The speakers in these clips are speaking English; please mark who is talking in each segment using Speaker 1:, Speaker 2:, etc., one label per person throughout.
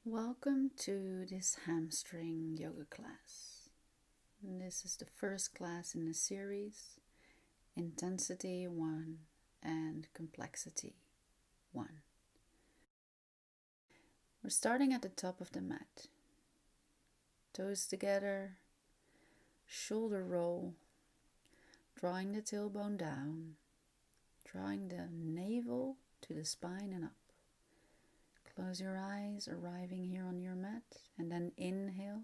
Speaker 1: Welcome to this hamstring yoga class. This is the first class in the series, Intensity 1 and Complexity 1. We're starting at the top of the mat. Toes together, shoulder roll, drawing the tailbone down, drawing the navel to the spine and up. Close your eyes, arriving here on your mat, and then inhale,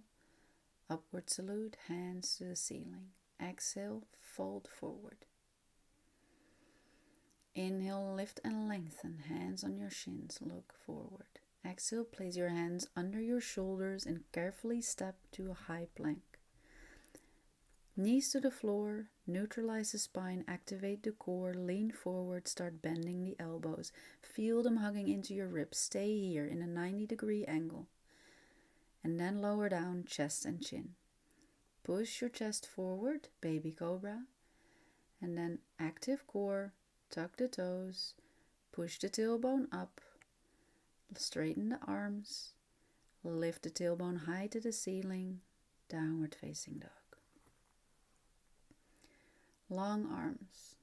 Speaker 1: upward salute, hands to the ceiling. Exhale, fold forward. Inhale, lift and lengthen, hands on your shins, look forward. Exhale, place your hands under your shoulders and carefully step to a high plank. Knees to the floor, neutralize the spine, activate the core, lean forward, start bending the elbows. Feel them hugging into your ribs. Stay here in a 90-degree angle. And then lower down, chest and chin. Push your chest forward, baby cobra. And then active core, tuck the toes, push the tailbone up, straighten the arms, lift the tailbone high to the ceiling, downward facing dog. Long arms,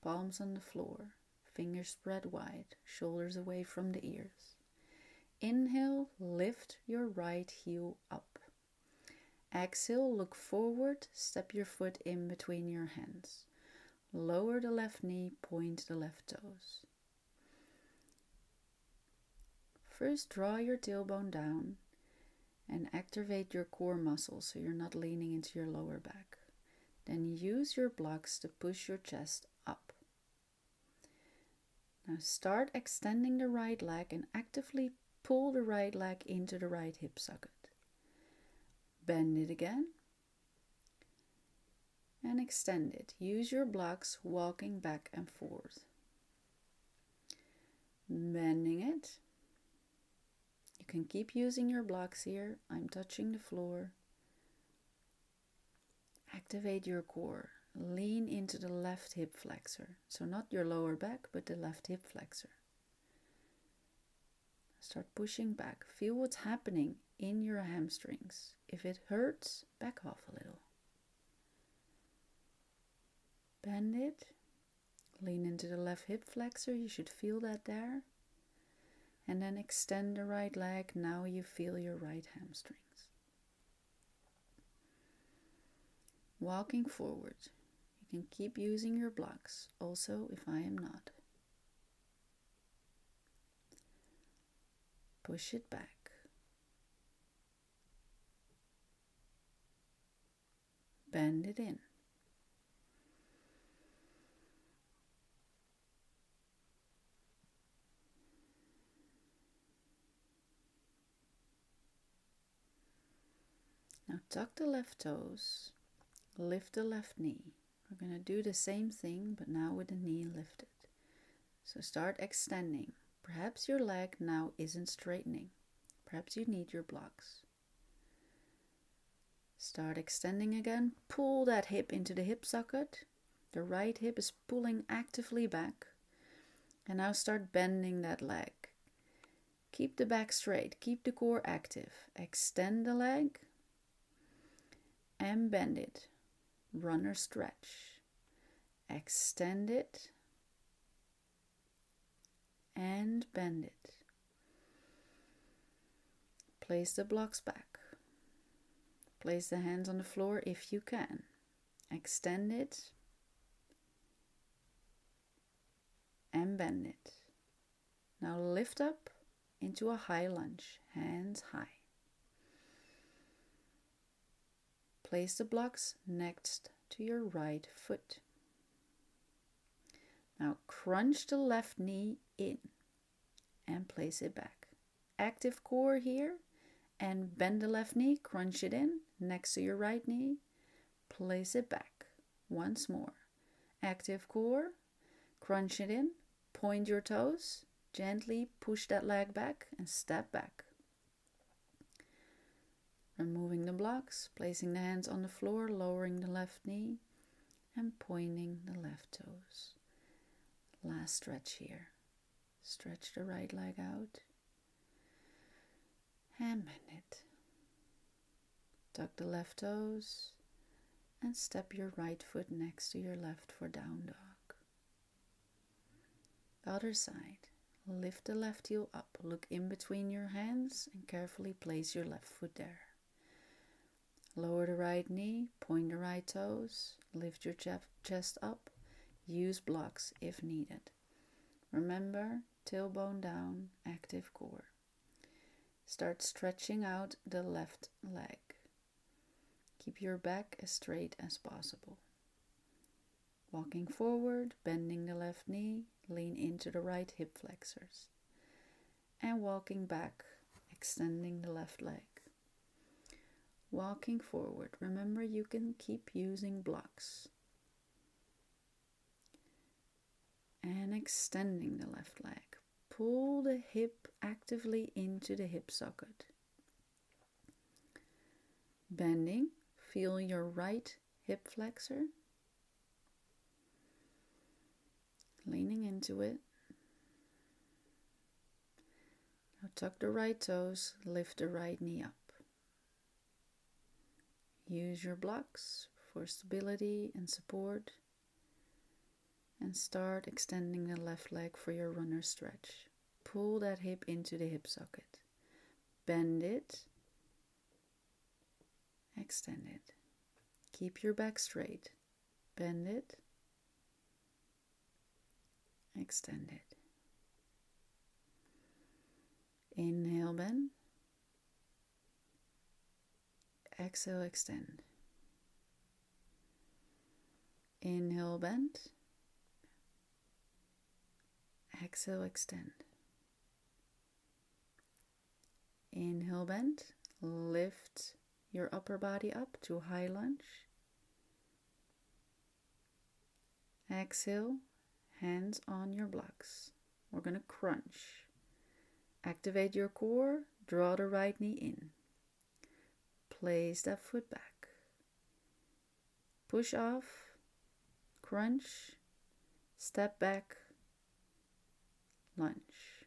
Speaker 1: palms on the floor, fingers spread wide, shoulders away from the ears. Inhale, lift your right heel up. Exhale, look forward, step your foot in between your hands. Lower the left knee, point the left toes. First, draw your tailbone down and activate your core muscles so you're not leaning into your lower back. Then use your blocks to push your chest up. Now start extending the right leg and actively pull the right leg into the right hip socket. Bend it again and extend it. Use your blocks, walking back and forth. Bending it. You can keep using your blocks here. I'm touching the floor. Activate your core. Lean into the left hip flexor. So not your lower back, but the left hip flexor. Start pushing back. Feel what's happening in your hamstrings. If it hurts, back off a little. Bend it. Lean into the left hip flexor. You should feel that there. And then extend the right leg. Now you feel your right hamstrings. Walking forward. You can keep using your blocks, also if I am not. Push it back. Bend it in. Now tuck the left toes. Lift the left knee. We're going to do the same thing, but now with the knee lifted. So start extending. Perhaps your leg now isn't straightening. Perhaps you need your blocks. Start extending again. Pull that hip into the hip socket. The right hip is pulling actively back. And now start bending that leg. Keep the back straight. Keep the core active. Extend the leg and bend it. Runner stretch. Extend it and bend it. Place the blocks back. Place the hands on the floor if you can. Extend it and bend it. Now lift up into a high lunge, hands high. Place the blocks next to your right foot. Now crunch the left knee in and place it back. Active core here and bend the left knee, crunch it in next to your right knee. Place it back. Once more. Active core, crunch it in, point your toes, gently push that leg back and step back. Removing the blocks, placing the hands on the floor, lowering the left knee and pointing the left toes. Last stretch here. Stretch the right leg out. and bend it. Tuck the left toes and step your right foot next to your left for down dog. Other side. Lift the left heel up. Look in between your hands and carefully place your left foot there. Lower the right knee, point the right toes, lift your chest up. Use blocks if needed. Remember, tailbone down, active core. Start stretching out the left leg. Keep your back as straight as possible. Walking forward, bending the left knee, lean into the right hip flexors. And walking back, extending the left leg. Walking forward, remember you can keep using blocks. And extending the left leg. Pull the hip actively into the hip socket. Bending, feel your right hip flexor. Leaning into it. Now tuck the right toes, lift the right knee up. Use your blocks for stability and support. And start extending the left leg for your runner stretch. Pull that hip into the hip socket. Bend it. Extend it. Keep your back straight. Bend it. Extend it. Inhale, bend. Exhale, extend. Inhale, bend. Exhale, extend. Inhale, bend. Lift your upper body up to high lunge. Exhale, hands on your blocks. We're going to crunch. Activate your core. Draw the right knee in. Place that foot back. Push off. Crunch. Step back. Lunge.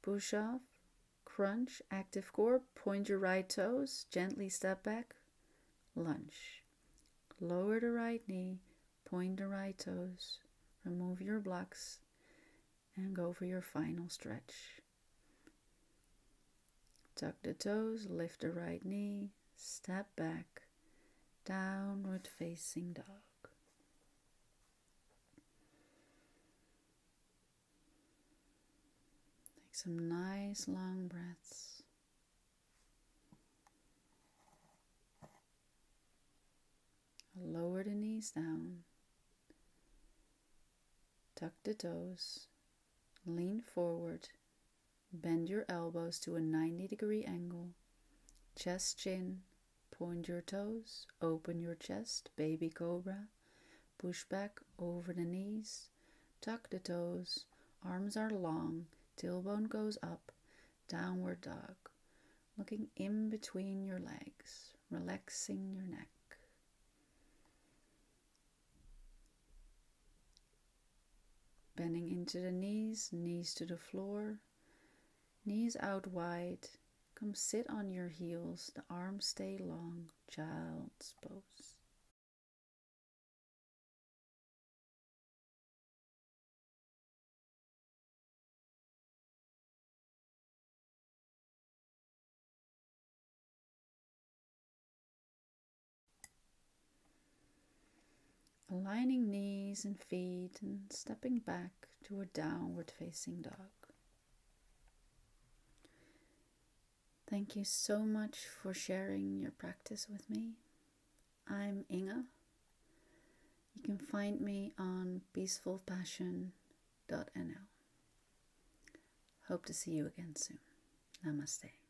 Speaker 1: Push off. Crunch. Active core. Point your right toes. Gently step back. Lunge. Lower the right knee. Point the right toes. Remove your blocks. And go for your final stretch. Tuck the toes. Lift the right knee. Step back. Downward facing dog. Take some nice long breaths. Lower the knees down. Tuck the toes. Lean forward. Bend your elbows to a 90-degree angle. Chest, chin. Point your toes. Open your chest. Baby cobra. Push back over the knees. Tuck the toes. Arms are long. Tailbone goes up. Downward dog. Looking in between your legs. Relaxing your neck. Bending into the knees. Knees to the floor. Knees out wide. Come sit on your heels. The arms stay long. Child's pose. Aligning knees and feet and stepping back to a downward facing dog. Thank you so much for sharing your practice with me. I'm Inge. You can find me on peacefulpassion.nl. Hope to see you again soon. Namaste.